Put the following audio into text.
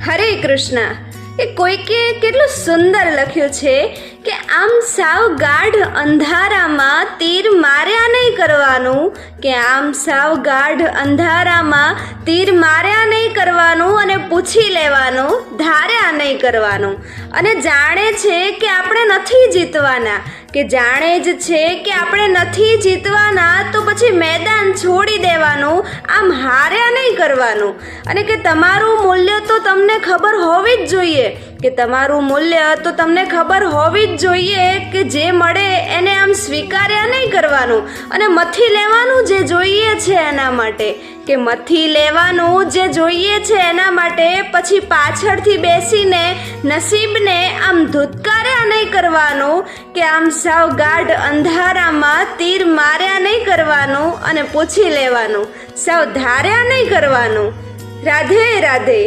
હરે કૃષ્ણ. એ કોઈકે કેટલું સુંદર લખ્યું છે કે આમ સાવ ગાઢ અંધારામાં તીર માર્યા નહીં કરવાનું, કે આમ સાવ ગાઢ અંધારામાં તીર માર્યા નહીં કરવાનું અને પૂછી લેવાનું, ધાર્યા નહીં કરવાનું. અને જાણે છે કે આપણે નથી જીતવાના, કે જાણે જ છે કે આપણે નથી જીતવાના, તો પછી મેદાન છોડી દેવાનું, આમ હાર્યા નહીં કરવાનું. અને કે તમારું મૂલ્ય તો તમને ખબર હોવી જ જોઈએ, કે તમારું મૂલ્ય તો તમને ખબર હોવી જ જોઈએ, કે જે મળે એને આમ સ્વીકાર્યા નહીં કરવાનું અને મથી લેવાનું જે જોઈએ છે એના માટે, કે મથી લેવાનું જે જોઈએ છે એના માટે પછી પાછળથી બેસીને નસીબને આમ ધૂતકાર્યા નહીં કરવાનું, કે આમ સાવ ગાઢ અંધારામાં તીર માર્યા નહીં કરવાનું અને પૂછી લેવાનું, સાવ ધાર્યા નહીં કરવાનું. રાધે રાધે.